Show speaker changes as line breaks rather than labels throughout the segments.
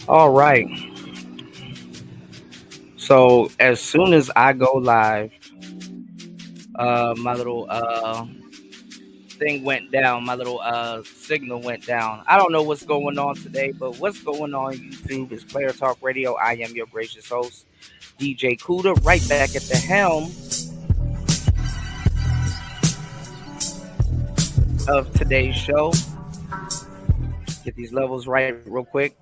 All right. So as soon as I go live, my little thing went down. My little signal went down. I don't know what's going on today, but what's going on YouTube is Player Talk Radio. I am your gracious host, DJ Kuda, right back at the helm of today's show. Get these levels right real quick.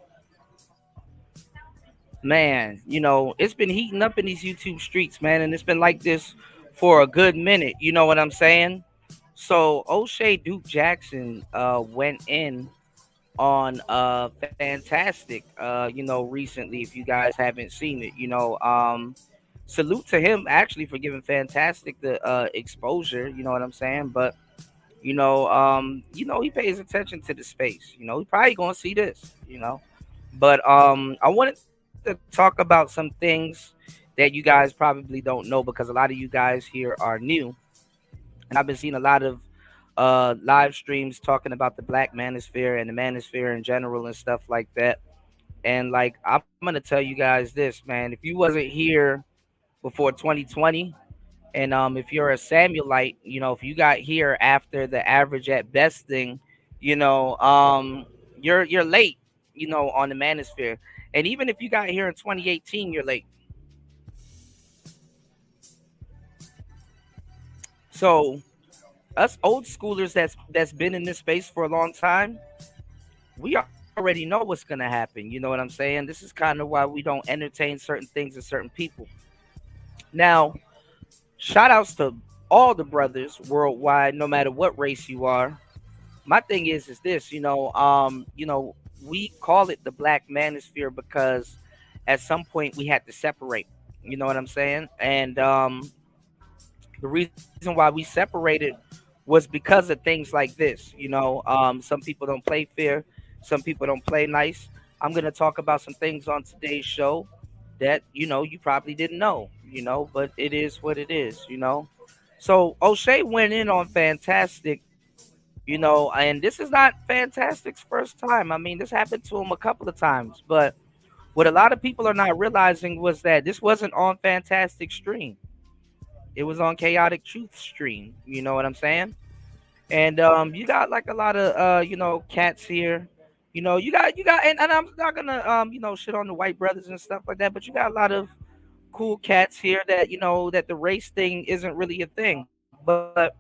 Man, it's been heating up in these YouTube streets, man, and it's been like this for a good minute. You know what I'm saying? So Oshay Duke Jackson went in on Fantastic recently. If you guys haven't seen it, salute to him actually for giving Fantastic the exposure. You know what I'm saying? But he pays attention to the space. He probably gonna see this. But I wanted to talk about some things that you guys probably don't know because a lot of you guys here are new, and I've been seeing a lot of live streams talking about the Black Manosphere and the Manosphere in general and stuff like that. And like I'm gonna tell you guys this, man, if you wasn't here before 2020, and if you're a Samuelite, if you got here after the average at best thing, you're late, on the Manosphere. And even if you got here in 2018, you're late. So us old schoolers that's been in this space for a long time, we already know what's gonna happen. You know what I'm saying? This is kind of why we don't entertain certain things and certain people. Now, shout outs to all the brothers worldwide, no matter what race you are. My thing is this, we call it the Black Manosphere because at some point we had to separate. You know what I'm saying? And the reason why we separated was because of things like this. Some people don't play fair, some people don't play nice. I'm gonna talk about some things on today's show that you probably didn't know. But it is what it is. So O'Shea went in on Fantastic. And this is not Fantastic's first time. I mean, this happened to him a couple of times. But what a lot of people are not realizing was that this wasn't on Fantastic stream. It was on Chaotic Truth stream. You know what I'm saying? And you got like a lot of cats here. You got and I'm not gonna shit on the white brothers and stuff like that, but you got a lot of cool cats here that that the race thing isn't really a thing. But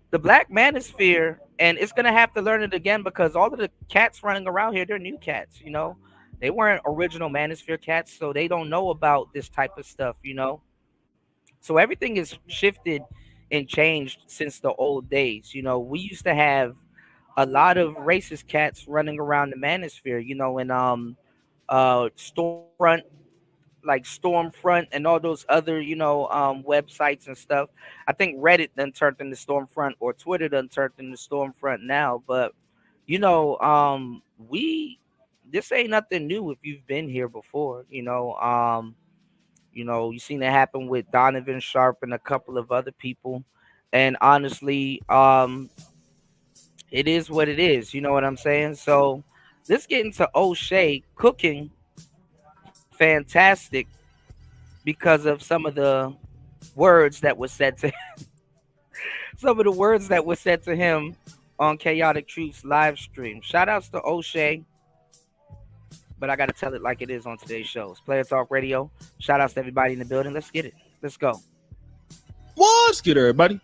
the Black Manosphere, and it's gonna have to learn it again because all of the cats running around here, they're new cats. They weren't original Manosphere cats, so they don't know about this type of stuff. So everything is shifted and changed since the old days. We used to have a lot of racist cats running around the Manosphere, and Stormfront, like Stormfront and all those other, websites and stuff. I think Reddit then turned into Stormfront or Twitter done turned into Stormfront now. But we this ain't nothing new if you've been here before. You seen it happen with Donovan Sharp and a couple of other people. And honestly, it is what it is. You know what I'm saying? So let's get into O'Shea cooking Fantastic because of some of the words that were said to some of the words that were said to him on Chaotic Truth's live stream. Shout outs to O'Shea, but I got to tell it like it is on today's show. It's Player Talk Radio. Shout outs to everybody in the building. Let's get it. Let's go.
What's good, everybody?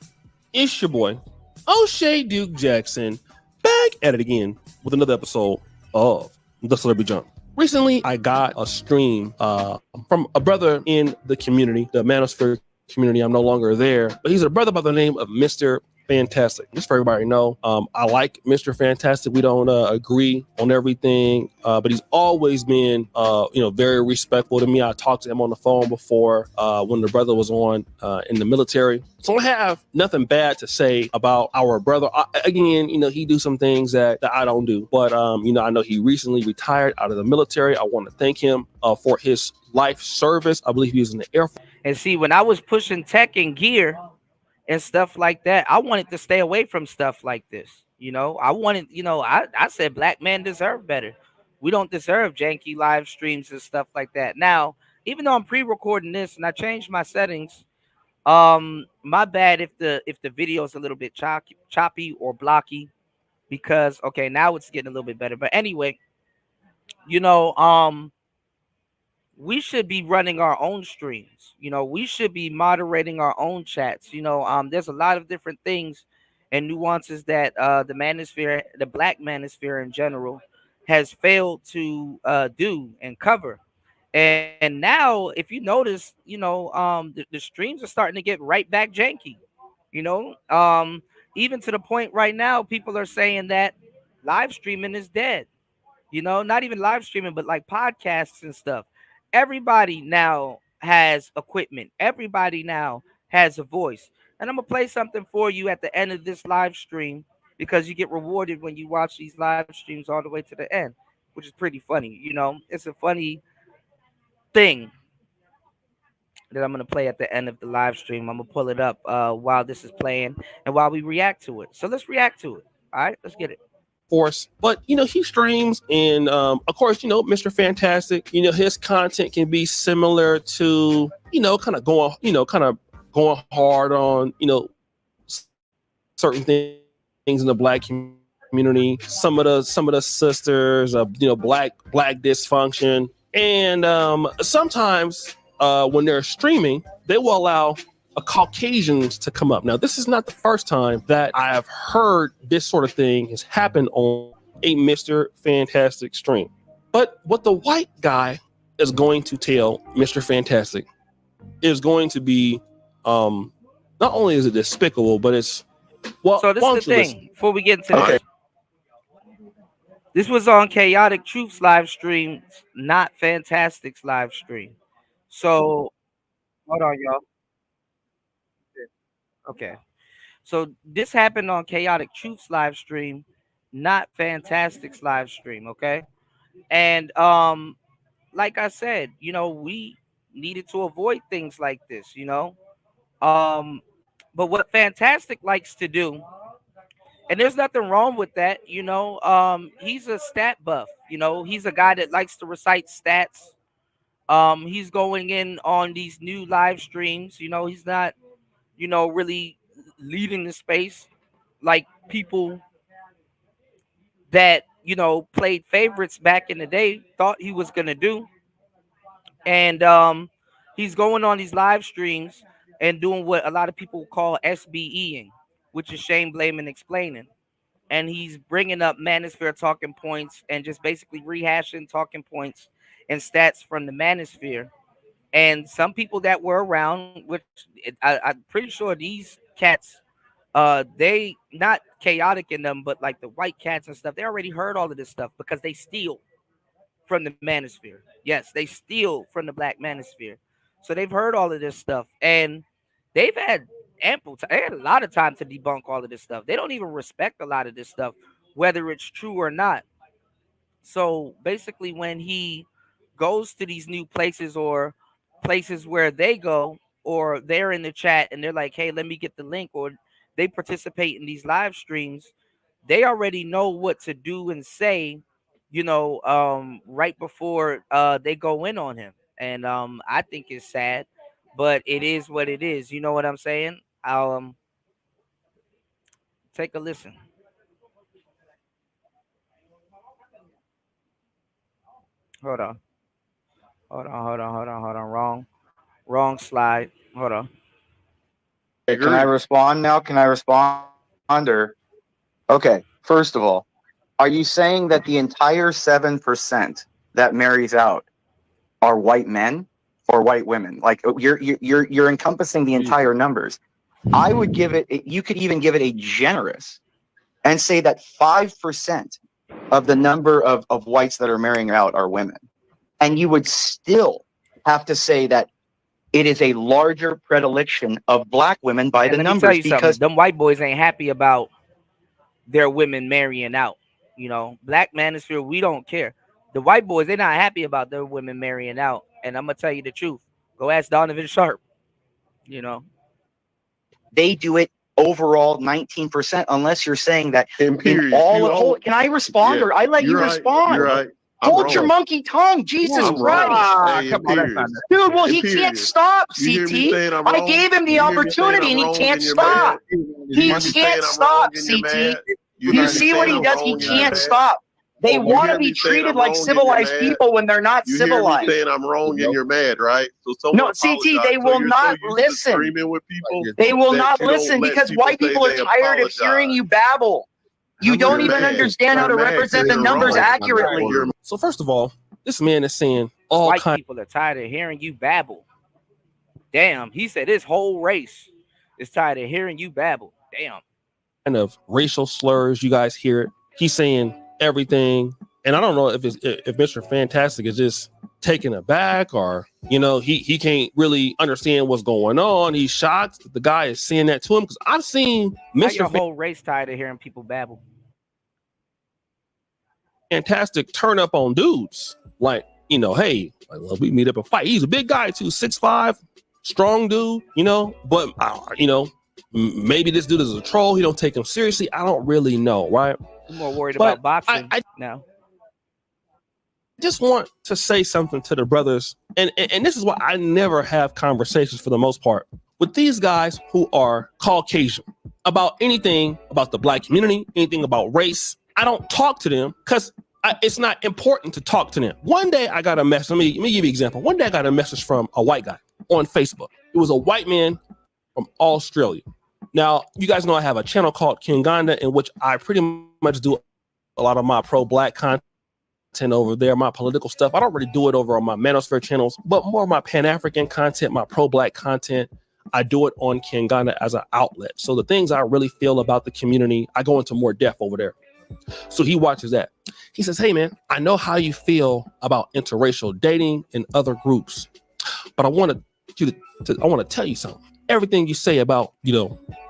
It's your boy, Oshay Duke Jackson, back at it again with another episode of The Celebrity Jump. Recently, I got a stream from a brother in the community, the Manosphere community. I'm no longer there, but he's a brother by the name of Mr. Fantastic. Just for everybody to know, I like Mr. Fantastic. We don't agree on everything, but he's always been, very respectful to me. I talked to him on the phone before when the brother was on in the military. So I have nothing bad to say about our brother. Again, he do some things that I don't do, but I know he recently retired out of the military. I want to thank him for his life service. I believe he was in the Air Force.
And see, when I was pushing tech and gear and stuff like that, I wanted to stay away from stuff like this. I wanted, I said black men deserve better. We don't deserve janky live streams and stuff like that. Now, even though I'm pre-recording this and I changed my settings, my bad if the video is a little bit choppy or blocky because okay, now it's getting a little bit better. But anyway, you know, we should be running our own streams. We should be moderating our own chats. There's a lot of different things and nuances that the manosphere, the black manosphere in general, has failed to do and cover. And now, if you notice, the streams are starting to get right back janky. You know, even to the point right now, people are saying that live streaming is dead. Not even live streaming, but like podcasts and stuff. Everybody now has equipment. Everybody now has a voice. And I'm gonna play something for you at the end of this live stream because you get rewarded when you watch these live streams all the way to the end, which is pretty funny. It's a funny thing that I'm gonna play at the end of the live stream. I'm gonna pull it up while this is playing and while we react to it. So let's react to it. All right, let's get it.
Course, but he streams, and of course, Mr. Fantastic, his content can be similar to kind of going hard on certain things in the black community, some of the sisters of black dysfunction, and sometimes when they're streaming, they will allow Caucasians to come up. Now, this is not the first time that I have heard this sort of thing has happened on a Mr. Fantastic stream. But what the white guy is going to tell Mr. Fantastic is going to be, not only is it despicable, but it's, well,
so this is the thing. Before we get into this, this was on Chaotic Truth's live stream, not Fantastic's live stream. So, hold on, y'all. Okay. So this happened on Chaotic Truth's live stream, not Fantastic's live stream, okay? And like I said, we needed to avoid things like this. Um but what Fantastic likes to do, and there's nothing wrong with that. He's a stat buff, he's a guy that likes to recite stats. He's going in on these new live streams, he's not really leading the space like people that played favorites back in the day thought he was gonna do. And he's going on these live streams and doing what a lot of people call SBEing, which is shame, blame, and explaining. And he's bringing up manosphere talking points and just basically rehashing talking points and stats from the manosphere. And some people that were around, which I'm pretty sure these cats, they not chaotic in them, but like the white cats and stuff, they already heard all of this stuff because they steal from the manosphere. Yes, they steal from the black manosphere. So they've heard all of this stuff, and they've had ample time. They had a lot of time to debunk all of this stuff. They don't even respect a lot of this stuff, whether it's true or not. So basically, when he goes to these new places or places where they go, or they're in the chat and they're like, hey, let me get the link, or they participate in these live streams, they already know what to do and say, right before they go in on him. And I think it's sad, but it is what it is. You know what I'm saying? I'll take a listen. Hold on. Hold on. Wrong slide. Hold on.
Okay, can I respond now? Can I respond? Or okay, first of all, are you saying that the entire 7% that marries out are white men or white women? Like you're encompassing the entire numbers. I would give it. You could even give it a generous and say that 5% of the number of whites that are marrying out are women, and you would still have to say that it is a larger predilection of black women by the numbers, because
them white boys ain't happy about their women marrying out. Black manosphere, we don't care. The white boys, they're not happy about their women marrying out. And I'm gonna tell you the truth. Go ask Donovan Sharp.
They do it overall 19%, unless you're saying that in all of, can I respond? Yeah, or I let you respond.
You're right.
Hold your monkey tongue, Jesus Christ!
Come on, that's not
Dude, well, he can't stop, CT. I gave him the opportunity and he can't stop. He can't stop, CT. You see what he does? He can't stop. They want to be treated like civilized people when they're not civilized.
You saying I'm wrong and you're mad, right? So
no, CT, they will not listen.
With people
they will not listen because white people are tired of hearing you babble. You don't even understand how to represent the numbers accurately.
So first of all, this man is saying all
white people are tired of hearing you babble. Damn, he said his whole race is tired of hearing you babble. Damn.
Kind of racial slurs, you guys hear it. He's saying everything, and I don't know if Mr. Fantastic is just taken aback or he can't really understand what's going on. He's shocked that the guy is saying that to him because I've seen Mr.
Your whole race tired of hearing people babble.
Fantastic turn up on dudes like hey, we meet up and fight. He's a big guy too, 6'5", strong dude, but maybe this dude is a troll. He don't take him seriously. I don't really know, right?
I'm more worried about boxing now.
Just want to say something to the brothers, and this is why I never have conversations for the most part with these guys who are Caucasian about anything about the black community, anything about race. I don't talk to them because it's not important to talk to them. One day I got a message. Let me give you an example. One day I got a message from a white guy on Facebook. It was a white man from Australia. Now, you guys know I have a channel called Kinganda in which I pretty much do a lot of my pro-black content over there, my political stuff. I don't really do it over on my Manosphere channels, but more of my Pan-African content, my pro-black content, I do it on Kinganda as an outlet. So the things I really feel about the community, I go into more depth over there. So he watches that. He says, hey, man, I know how you feel about interracial dating in other groups, but I want to tell you something. Everything you say about kind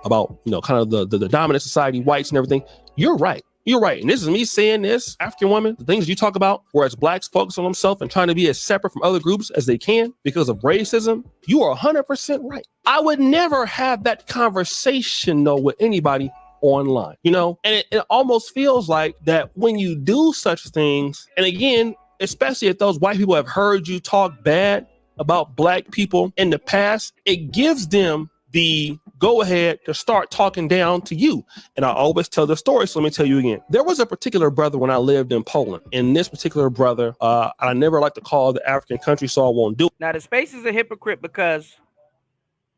of the dominant society, whites and everything, you're right. You're right. And this is me saying this, African woman, the things you talk about, whereas blacks focus on themselves and trying to be as separate from other groups as they can because of racism, you are 100% right. I would never have that conversation, though, with anybody online, and it almost feels like that when you do such things, and again, especially if those white people have heard you talk bad about black people in the past, it gives them the go ahead to start talking down to you. And I always tell the story, so let me tell you again. There was a particular brother when I lived in Poland, and this particular brother, I never like to call the African country, so I won't do it.
Now, the space is a hypocrite because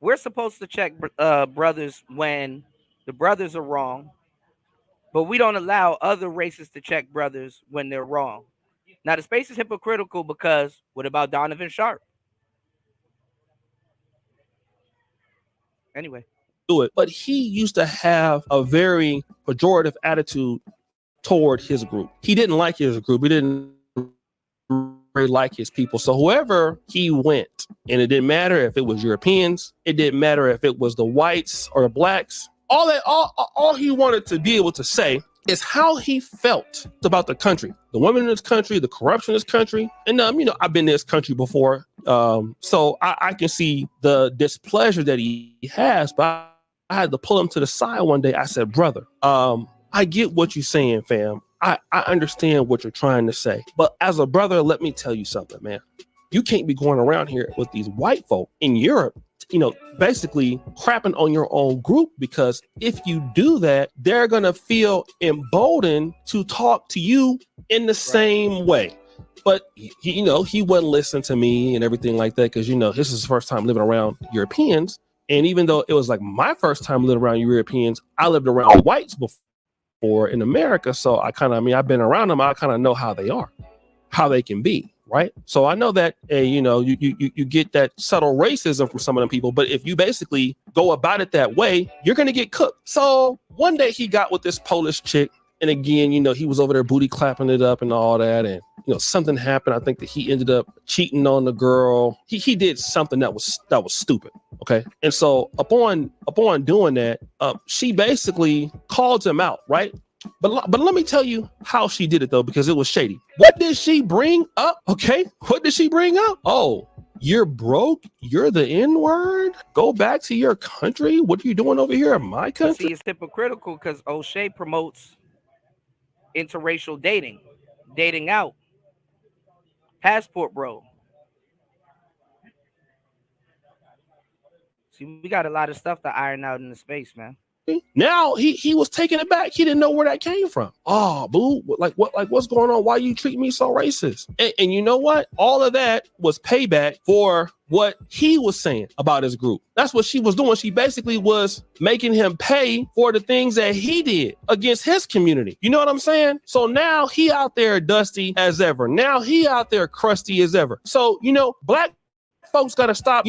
we're supposed to check brothers when the brothers are wrong, but we don't allow other races to check brothers when they're wrong. Now, the space is hypocritical because what about Donovan Sharp? Anyway.
Do it, but he used to have a very pejorative attitude toward his group. He didn't like his group. He didn't really like his people. So whoever he went, and it didn't matter if it was Europeans, it didn't matter if it was the whites or the blacks, all he wanted to be able to say is how he felt about the country, the women in this country, the corruption in this country. And, I've been in this country before. So I can see the displeasure that he has, but I had to pull him to the side one day. I said, brother, I get what you're saying, fam. I understand what you're trying to say. But as a brother, let me tell you something, man. You can't be going around here with these white folk in Europe, basically crapping on your own group, because if you do that, they're going to feel emboldened to talk to you in the same way. But, he wouldn't listen to me and everything like that because, this is his first time living around Europeans. And even though it was like my first time living around Europeans, I lived around whites before in America. So I've been around them. I kind of know how they are, how they can be. Right. So I know that, you get that subtle racism from some of them people. But if you basically go about it that way, you're going to get cooked. So one day he got with this Polish chick. And again, he was over there booty clapping it up and all that. And, something happened. I think that he ended up cheating on the girl. He did something that was stupid. OK. And so upon doing that, she basically called him out. Right. But let me tell you how she did it, though, because it was shady. What did she bring up? OK, what did she bring up? Oh, you're broke. You're the N-word. Go back to your country. What are you doing over here in my country?
See, it's hypocritical because Oshay promotes interracial dating out. Passport bro. See, we got a lot of stuff to iron out in the space, man.
Now he was taking it back. He didn't know where that came from. Oh, boo! What's going on? Why you treat me so racist? And you know what? All of that was payback for what he was saying about his group. That's what she was doing. She basically was making him pay for the things that he did against his community. You know what I'm saying? So now he out there dusty as ever. Now he out there crusty as ever. So black folks got to stop.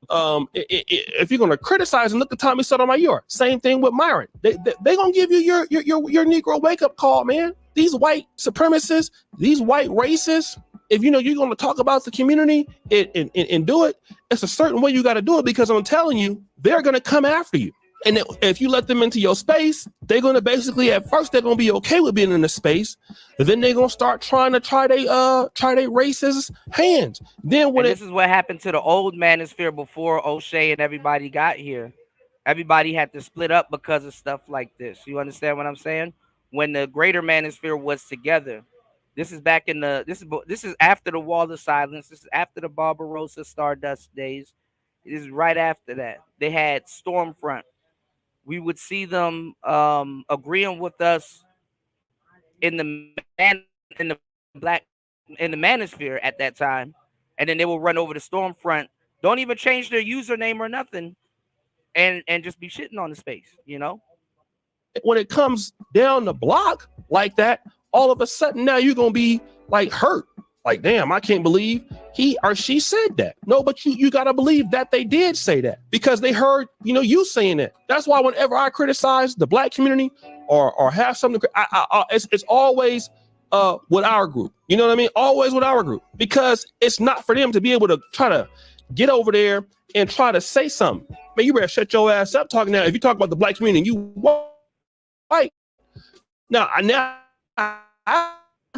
If you're gonna criticize and look at Tommy Sotomayor, same thing with Myron. They gonna give you your Negro wake up call, man. These white supremacists, these white racists. If you're gonna talk about the community and do it, it's a certain way you got to do it, because I'm telling you, they're gonna come after you. And if you let them into your space, they're gonna basically, at first they're gonna be okay with being in the space, but then they're gonna start trying they racist hands. Then
this is what happened to the old manosphere before Oshay and everybody got here. Everybody had to split up because of stuff like this. You understand what I'm saying? When the greater manosphere was together, this is back in this is after the Wall of Silence. This is after the Barbarossa Stardust days. It is right after that. They had Stormfront. We would see them agreeing with us in the manosphere at that time, and then they will run over to Stormfront. Don't even change their username or nothing, and just be shitting on the space.
When it comes down the block like that, all of a sudden now you're gonna be like hurt. Like, damn, I can't believe he or she said that. No, but you got to believe that they did say that, because they heard, you saying that. That's why whenever I criticize the black community or have something, it's always with our group. You know what I mean? Always with our group, because it's not for them to be able to try to get over there and try to say something. Man, you better shut your ass up talking now. If you talk about the black community and you white, now I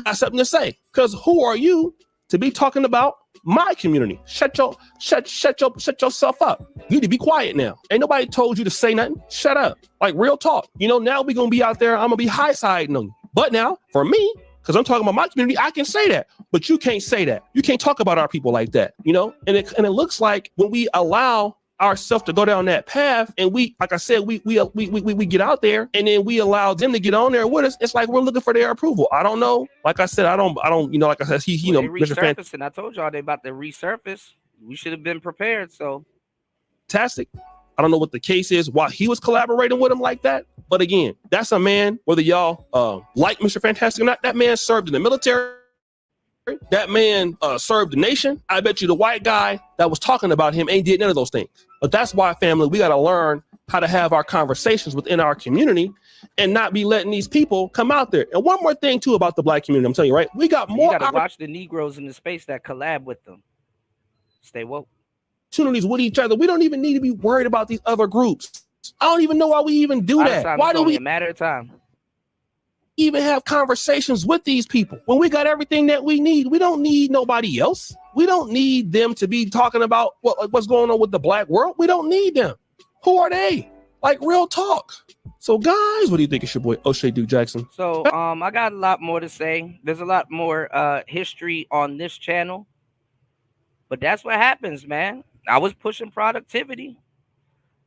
got something to say, because who are you to be talking about my community? Shut yourself up. You need to be quiet now. Ain't nobody told you to say nothing. Shut up. Like, real talk. Now we gonna be out there. I'm gonna be high siding on you. But now for me, because I'm talking about my community, I can say that. But you can't say that. You can't talk about our people like that. And it looks like when we allow ourselves to go down that path, and we, like I said, we get out there, and then we allow them to get on there with us. It's like we're looking for their approval. I don't know. Like I said, I don't. Like I said,
they resurfacing. I told y'all they about to resurface. We should have been prepared. So
fantastic. I don't know what the case is, why he was collaborating with him like that. But again, that's a man. Whether y'all like Mr. Fantastic or not, that man served in the military. That man served the nation. I bet you the white guy that was talking about him ain't did none of those things. But that's why, family, we got to learn how to have our conversations within our community and not be letting these people come out there. And one more thing, too, about the black community. I'm telling you, right? We got more.
You got to watch the Negroes in the space that collab with them. Stay woke.
Opportunities with each other. We don't even need to be worried about these other groups. I don't even know why we even do that. Why do we?
A matter of time.
Even have conversations with these people when we got everything that we need? We don't need nobody else. We don't need them to be talking about what's going on with the black world. We don't need them. Who are they? Like, real talk. So guys, what do you think? It's your boy Oshay Duke Jackson.
So I got a lot more to say. There's a lot more history on this channel, but that's what happens, man. I was pushing productivity.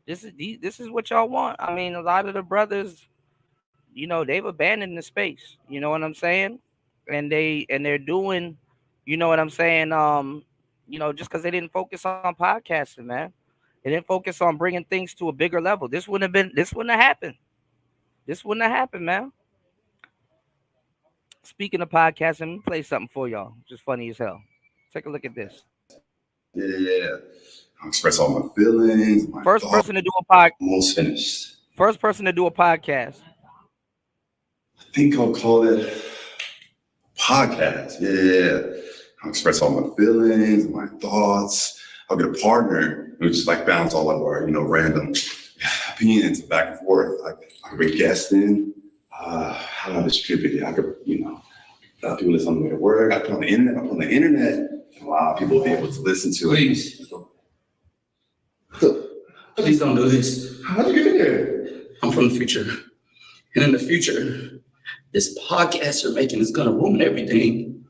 This is what y'all want. I mean, a lot of the brothers, they've abandoned the space. You know what I'm saying? And they're doing, you know what I'm saying? Just because they didn't focus on podcasting, man. They didn't focus on bringing things to a bigger level. This wouldn't have happened. This wouldn't have happened, man. Speaking of podcasting, let me play something for y'all. Just funny as hell. Take a look at this.
Yeah. I express all my feelings.
First person to do a podcast.
Almost finished.
First person to do a podcast.
I think I'll call it podcast. Yeah. I'll express all my feelings, my thoughts. I'll get a partner who just like bounce all of our, random opinions back and forth. I could be guesting. How do I distribute it? I could, people listen on the way to work. I put on the internet. And allow people to be able to listen to
it. Please don't do this.
How'd you get here?
I'm from the future. And in the future, this podcast you're making is going to ruin everything.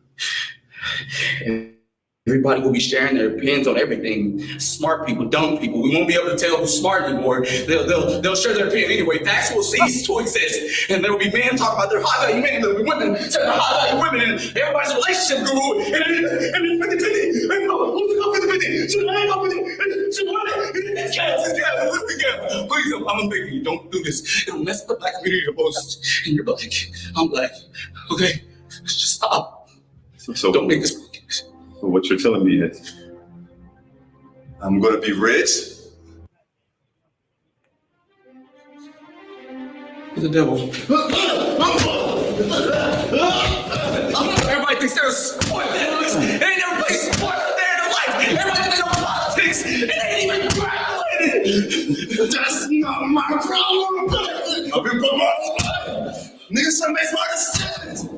Everybody will be sharing their opinions on everything. Smart people, dumb people. We won't be able to tell who's smart anymore. They'll share their opinion anyway. Facts will cease to exist. And there will be men talking about their high value men. There will be women saying their high value women. And everybody's relationship guru. And then 50-50. And who's going 50-50? Should I go 50? Should I? It's chaos. Let's be careful. Please, I'm begging you. Don't do this. It'll mess up the black community the most. And you're black. I'm black. Okay? Just stop.
So
Don't make this.
So what you're telling me is I'm going to be rich?
The devil. Everybody thinks they're a sport. They ain't never played sport a day in their life. Everybody thinks they're politics. It ain't even graduated. That's not my problem. I've been put my nigga, somebody's hard to say.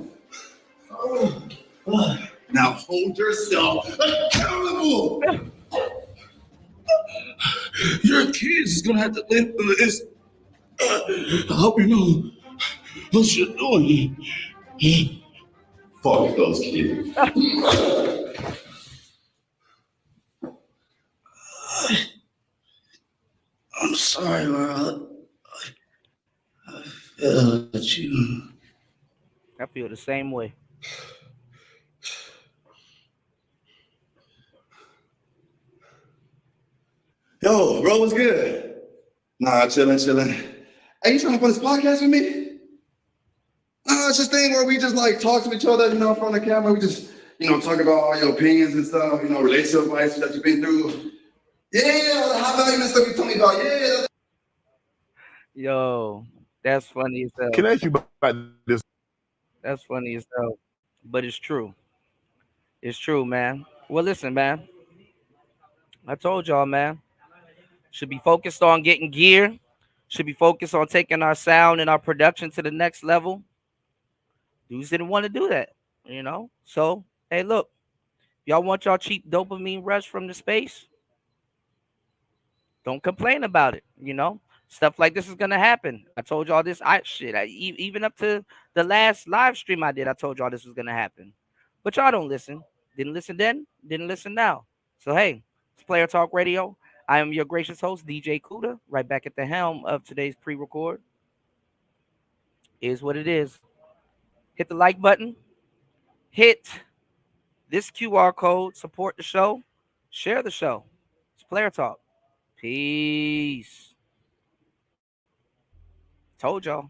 Now hold yourself accountable. Your kids is gonna have to live through this. I hope you know what you're doing.
Fuck those kids.
I'm sorry, Earl. I feel that you.
I feel the same way.
Yo, bro, what's good? Nah, chilling. Hey, you trying to put this podcast with me? Nah, it's just a thing where we just like talk to each other, in front of the camera. We just, talk about all your opinions and stuff, relationship advice that you've been through. Yeah, how value and stuff you told me about. Yeah.
Yo, that's funny as hell.
Can I ask you about this?
That's funny as hell. But it's true. It's true, man. Well, listen, man. I told y'all, man. Should be focused on getting gear. Should be focused on taking our sound and our production to the next level. Dudes didn't want to do that, So, hey, look. Y'all want y'all cheap dopamine rush from the space? Don't complain about it, Stuff like this is gonna happen. I told y'all this. Even up to the last live stream I did, I told y'all this was gonna happen. But y'all don't listen. Didn't listen then, didn't listen now. So hey, it's Player Talk Radio. I am your gracious host, DJ Kuda, right back at the helm of today's pre-record. Is what it is. Hit the like button. Hit this QR code. Support the show. Share the show. It's Player Talk. Peace. Told y'all.